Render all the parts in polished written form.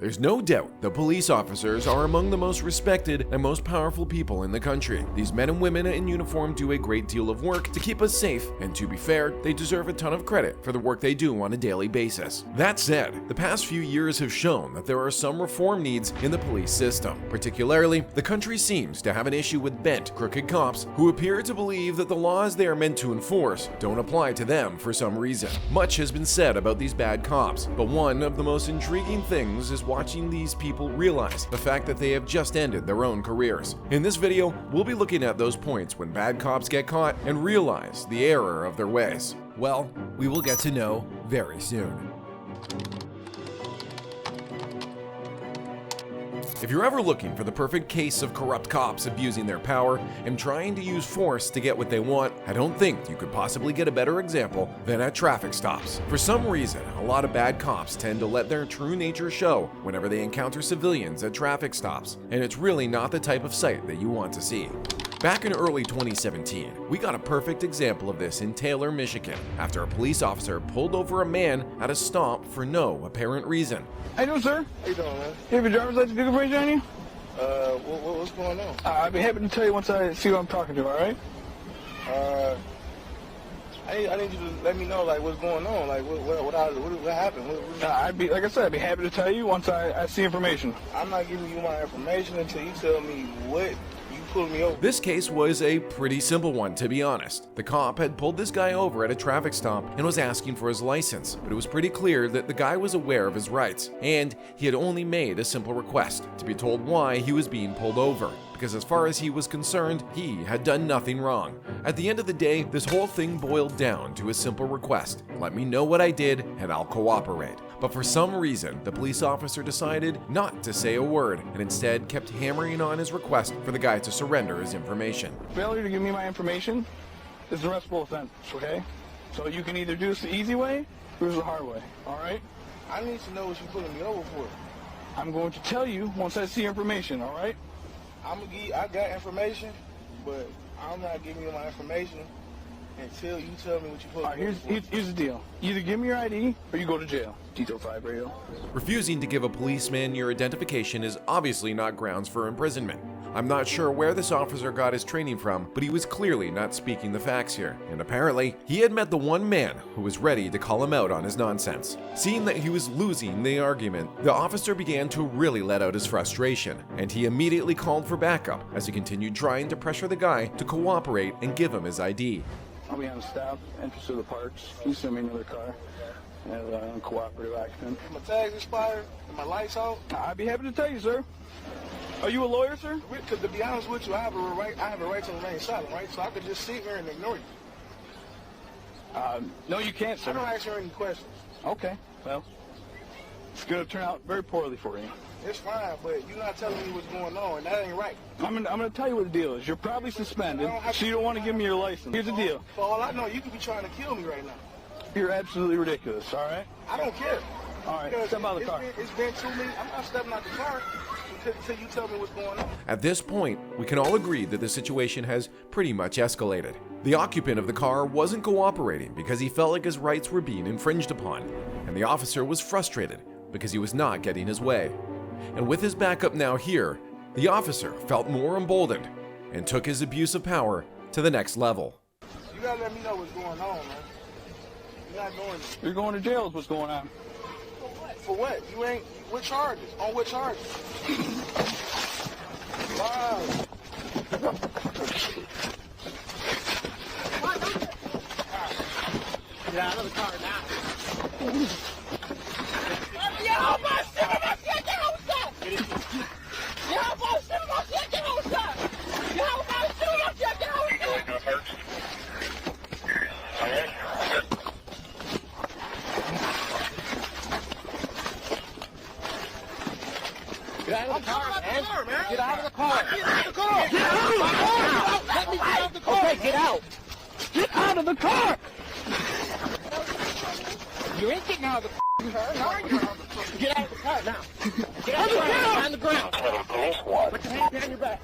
There's no doubt that police officers are among the most respected and most powerful people in the country. These men and women in uniform do a great deal of work to keep us safe, and to be fair, they deserve a ton of credit for the work they do on a daily basis. That said, the past few years have shown that there are some reform needs in the police system. Particularly, the country seems to have an issue with bent, crooked cops who appear to believe that the laws they are meant to enforce don't apply to them for some reason. Much has been said about these bad cops, but one of the most intriguing things is watching these people realize the fact that they have just ended their own careers. In this video, we'll be looking at those points when bad cops get caught and realize the error of their ways. Well, we will get to know very soon. If you're ever looking for the perfect case of corrupt cops abusing their power and trying to use force to get what they want, I don't think you could possibly get a better example than at traffic stops. For some reason, a lot of bad cops tend to let their true nature show whenever they encounter civilians at traffic stops, and it's really not the type of sight that you want to see. Back in early 2017, we got a perfect example of this in Taylor, Michigan, after a police officer pulled over a man at a stop for no apparent reason. How you doing, sir? How you doing, man? You have your driver's license and information on you? What's going on? I'd be happy to tell you once I see who I'm talking to, all right? I need you to let me know, like, what's going on, like, what happened? Like I said, I'd be happy to tell you once I see information. I'm not giving you my information until you tell me what you pulled me over. This case was a pretty simple one, to be honest. The cop had pulled this guy over at a traffic stop and was asking for his license, but it was pretty clear that the guy was aware of his rights, and he had only made a simple request to be told why he was being pulled over, because as far as he was concerned, he had done nothing wrong. At the end of the day, this whole thing boiled down to a simple request: let me know what I did and I'll cooperate. But for some reason, the police officer decided not to say a word and instead kept hammering on his request for the guy to surrender his information. Failure to give me my information is an arrestable offense, okay? So you can either do this the easy way or the hard way, all right? I need to know what you're pulling me over for. I'm going to tell you once I see information, all right? I got information, but I'm not giving you my information until you tell me what you pulling me over for. Here's the deal. Either give me your ID or you go to jail. Detail 5 radio. Refusing to give a policeman your identification is obviously not grounds for imprisonment. I'm not sure where this officer got his training from, but he was clearly not speaking the facts here, and apparently, he had met the one man who was ready to call him out on his nonsense. Seeing that he was losing the argument, the officer began to really let out his frustration, and he immediately called for backup as he continued trying to pressure the guy to cooperate and give him his ID. I'll be on stop, entrance to the parks. You send me another car. As an uncooperative occupant. My tag's expired and my lights out. I'd be happy to tell you, sir. Are you a lawyer, sir? Because to be honest with you, I have a right to remain silent, right? So I could just sit here and ignore you. No, you can't, sir. I don't ask you any questions. Okay, well, it's going to turn out very poorly for you. It's fine, but you're not telling me what's going on, and that ain't right. I'm gonna tell you what the deal is. You're probably suspended, so you don't want to give me your license. Here's the deal. For all I know, you could be trying to kill me right now. You're absolutely ridiculous, all right? I don't care. All right, step out of the car. It's been 2 minutes. I'm not stepping out the car until you tell me what's going on. At this point, we can all agree that the situation has pretty much escalated. The occupant of the car wasn't cooperating because he felt like his rights were being infringed upon, and the officer was frustrated because he was not getting his way. And with his backup now here, the officer felt more emboldened and took his abuse of power to the next level. You gotta let me know what's going on, man. You're not going to... You're going to jail is what's going on. For what? You ain't... What charges? On what charges? Wow. Get out of the car now. Get out of the car, man. Get out of the car. Get out of the car. Get out of the car. Let me get out of the car. Okay, get out. Get out of the car. You ain't getting out of the car. Get out of the car now. Get out of the car. On the ground. Put your hand behind your back.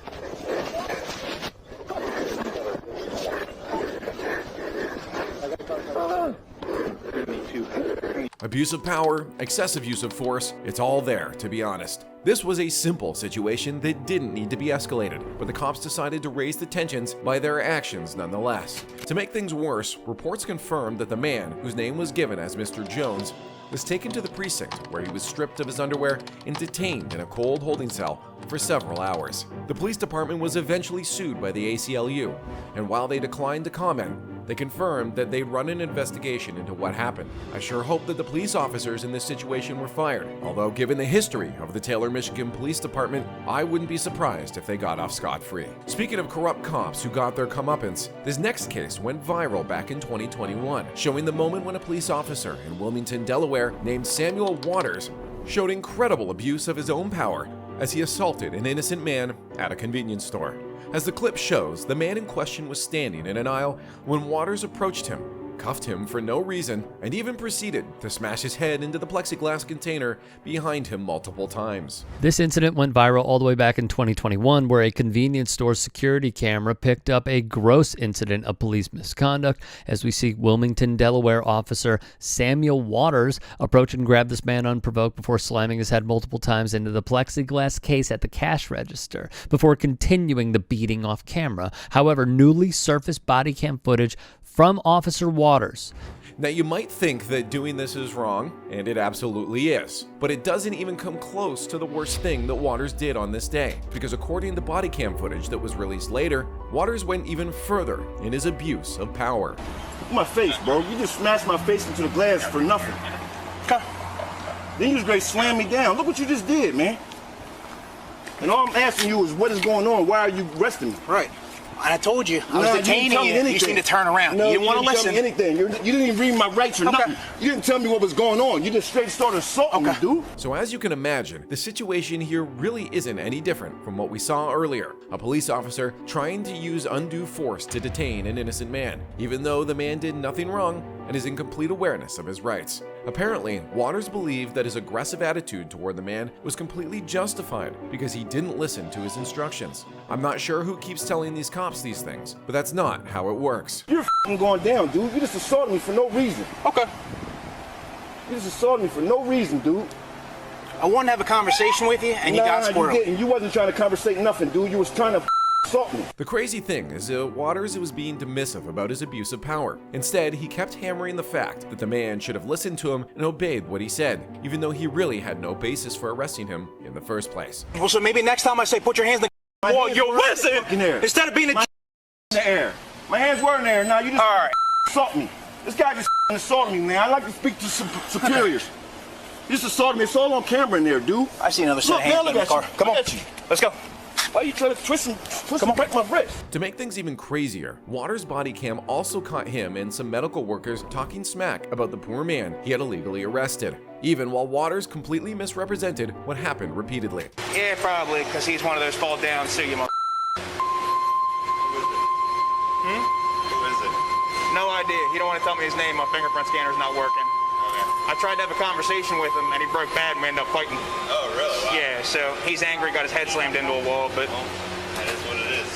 Abuse of power, excessive use of force, it's all there, to be honest. This was a simple situation that didn't need to be escalated, but the cops decided to raise the tensions by their actions nonetheless. To make things worse, reports confirmed that the man, whose name was given as Mr. Jones, was taken to the precinct where he was stripped of his underwear and detained in a cold holding cell for several hours. The police department was eventually sued by the ACLU, and while they declined to comment, they confirmed that they'd run an investigation into what happened. I sure hope that the police officers in this situation were fired, although given the history of the Taylor, Michigan Police Department, I wouldn't be surprised if they got off scot-free. Speaking of corrupt cops who got their comeuppance, this next case went viral back in 2021, showing the moment when a police officer in Wilmington, Delaware, named Samuel Waters, showed incredible abuse of his own power as he assaulted an innocent man at a convenience store. As the clip shows, the man in question was standing in an aisle when Waters approached him, cuffed him for no reason, and even proceeded to smash his head into the plexiglass container behind him multiple times. This incident went viral all the way back in 2021, where a convenience store security camera picked up a gross incident of police misconduct as we see Wilmington, Delaware officer Samuel Waters approach and grab this man unprovoked before slamming his head multiple times into the plexiglass case at the cash register, before continuing the beating off camera. However, newly surfaced body cam footage from Officer Waters. Now you might think that doing this is wrong, and it absolutely is, but it doesn't even come close to the worst thing that Waters did on this day, because according to body cam footage that was released later, Waters went even further in his abuse of power. My face, bro. You just smashed my face into the glass for nothing. Then you just great slam me down. Look what you just did, man. And all I'm asking you is what is going on? Why are you arresting me? Right. And I told you, I was detaining you. You just need to turn around. No, you didn't want to listen. Tell me anything. You didn't even read my rights or nothing. You didn't tell me what was going on. You just straight started assaulting me, dude. So as you can imagine, the situation here really isn't any different from what we saw earlier. A police officer trying to use undue force to detain an innocent man, even though the man did nothing wrong and is in complete awareness of his rights. Apparently, Waters believed that his aggressive attitude toward the man was completely justified because he didn't listen to his instructions. I'm not sure who keeps telling these cops these things, but that's not how it works. You're f***ing going down, dude. You just assaulted me for no reason. Okay. You just assaulted me for no reason, dude. I wanted to have a conversation with you, and you got squirrely. You didn't. You wasn't trying to conversate nothing, dude. You was trying to assault me. The crazy thing is that Waters was being dismissive about his abuse of power. Instead, he kept hammering the fact that the man should have listened to him and obeyed what he said, even though he really had no basis for arresting him in the first place. Well, so maybe next time I say put your hands in the wall, you'll listen instead of being in the air. My hands were in the air. Now you just assault me. This guy just assaulted me, man. I like to speak to superiors. You just assaulted me. It's all on camera in there, dude. I see another set of hands in the car. Come on, let's go. Why are you trying to twist and break my wrist? To make things even crazier, Waters' body cam also caught him and some medical workers talking smack about the poor man he had illegally arrested, even while Waters completely misrepresented what happened repeatedly. Yeah, probably, because he's one of those fall down, so you mother. Who is it? No idea. He don't want to tell me his name. My fingerprint scanner's not working. I tried to have a conversation with him, and he broke bad, and we ended up fighting. Oh, really? Wow. Yeah, so he's angry, got his head slammed into a wall, but... Well, that is what it is.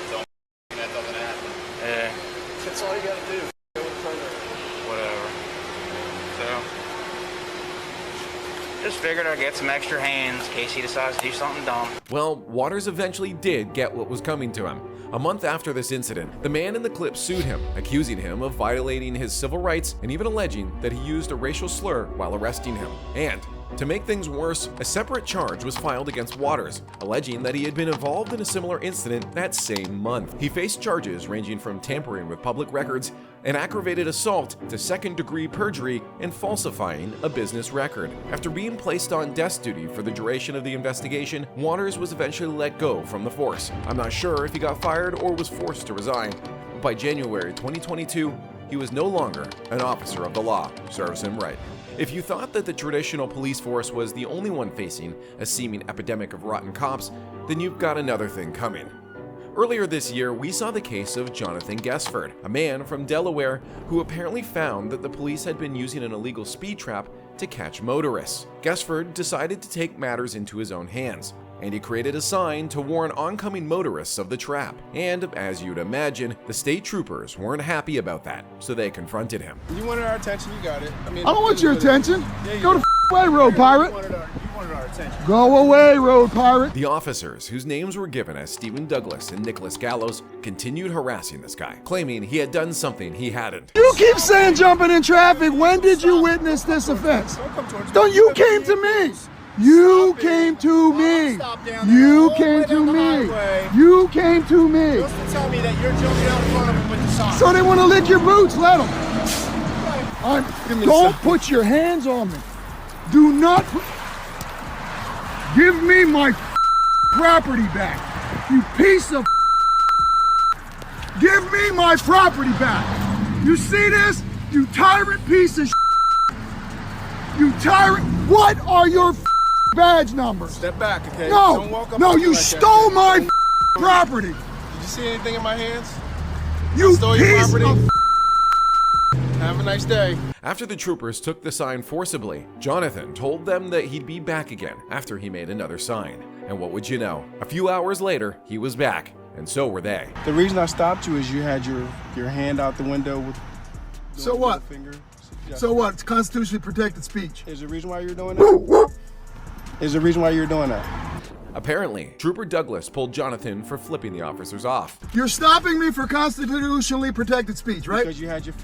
So, that's all gonna happen. Yeah. That's all you gotta do. Whatever. So... just figured I'd get some extra hands in case he decides to do something dumb. Well, Waters eventually did get what was coming to him. A month after this incident, the man in the clip sued him, accusing him of violating his civil rights and even alleging that he used a racial slur while arresting him. And to make things worse, a separate charge was filed against Waters, alleging that he had been involved in a similar incident that same month. He faced charges ranging from tampering with public records, an aggravated assault, to second-degree perjury, and falsifying a business record. After being placed on desk duty for the duration of the investigation, Waters was eventually let go from the force. I'm not sure if he got fired or was forced to resign, but by January 2022, he was no longer an officer of the law. Serves him right. If you thought that the traditional police force was the only one facing a seeming epidemic of rotten cops, then you've got another thing coming. Earlier this year, we saw the case of Jonathan Gesford, a man from Delaware who apparently found that the police had been using an illegal speed trap to catch motorists. Gesford decided to take matters into his own hands. and he created a sign to warn oncoming motorists of the trap. And as you'd imagine, the state troopers weren't happy about that, so they confronted him. You wanted our attention, you got it. I mean, I don't want your attention. Yeah, you Go the did. away, road pirate. You wanted our attention. Go away, road pirate. The officers, whose names were given as Stephen Douglas and Nicholas Gallows, continued harassing this guy, claiming he had done something he hadn't. You keep saying jumping in traffic. When did you witness this offense? Don't you came to me. You came to me. You came to me. You came to me. Just to tell me that you're jumping out in front of them with the sign. So they want to lick your boots. Let them. Don't put your hands on me. Do not. Give me my property back. You piece of. Give me my property back. You see this? You tyrant piece of. You tyrant. What are your badge numbers? Step back, okay? Don't walk No, up no, to me you like that, stole okay? my property. Did you see anything in my hands? You stole your piece property? of. Have a nice day. After the troopers took the sign forcibly, Jonathan told them that he'd be back again after he made another sign. And what would you know? A few hours later, he was back, and so were they. The reason I stopped you is you had your hand out the window with. So what? Finger. So what? It's constitutionally protected speech. Is there a reason why you're doing that? Is there a reason why you're doing that? Apparently, Trooper Douglas pulled Jonathan for flipping the officers off. You're stopping me for constitutionally protected speech, right? Because you had your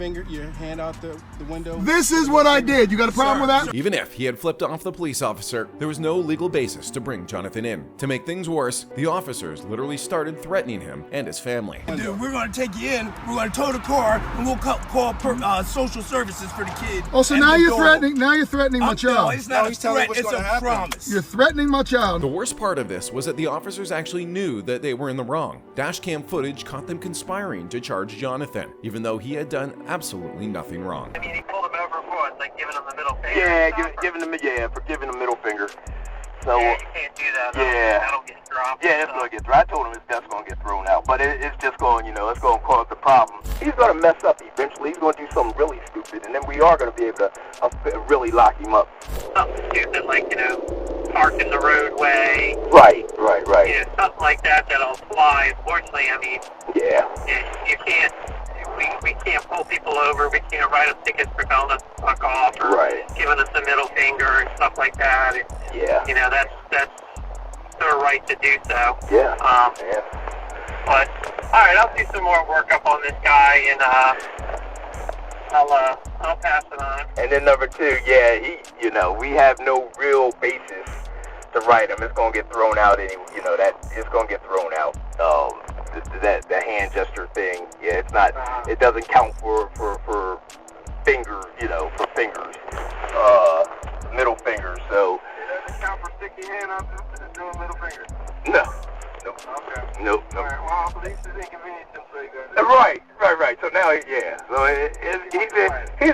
hand out the window. This is what I did. You got a problem with that? Even if he had flipped off the police officer, there was no legal basis to bring Jonathan in. To make things worse, the officers literally started threatening him and his family. Dude, we're gonna take you in, we're gonna tow the car, and we'll call social services for the kid. Oh, so and now the you're dog. threatening. Now you're threatening my No, child. it's not a he's telling me threat, what's it's gonna a happen. promise. You're threatening my child. The worst part of this was that the officers actually knew that they were in the wrong. Dashcam footage caught them conspiring to charge Jonathan, even though he had done absolutely nothing wrong. I mean, he pulled him over for what, like giving him the middle finger? Yeah, for giving the middle finger. So Yeah, you can't do that. Yeah. That'll get dropped. yeah, it's gonna get thrown. I told him his death's gonna get thrown out, but it's just going, it's gonna cause the problem. He's gonna mess up eventually. He's gonna do something really stupid, and then we are gonna be able to really lock him up. Something stupid like, park in the roadway. Right. Something like that that'll fly. Unfortunately, I mean, Yeah. you can't. We can't pull people over. We can't write them tickets for telling us to fuck off or Right. giving us a middle finger and stuff like that. Yeah. That's their right to do so. Yeah. But all right, I'll do some more work up on this guy and I'll pass it on. And then number two, we have no real basis to write him. It's gonna get thrown out anyway. It's gonna get thrown out. The hand gesture thing, it's not. It doesn't count for fingers. For fingers, middle fingers. So. It doesn't count for sticking your hand out to doing middle finger. No. Okay. Nope. All right. Well, police is inconvenienced him, so you got Right. So now, he's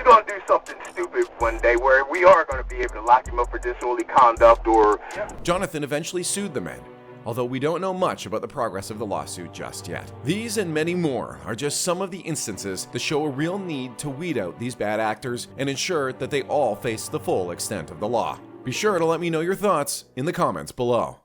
going to do something stupid one day where we are going to be able to lock him up for disorderly conduct or... Jonathan eventually sued the men, although we don't know much about the progress of the lawsuit just yet. These and many more are just some of the instances that show a real need to weed out these bad actors and ensure that they all face the full extent of the law. Be sure to let me know your thoughts in the comments below.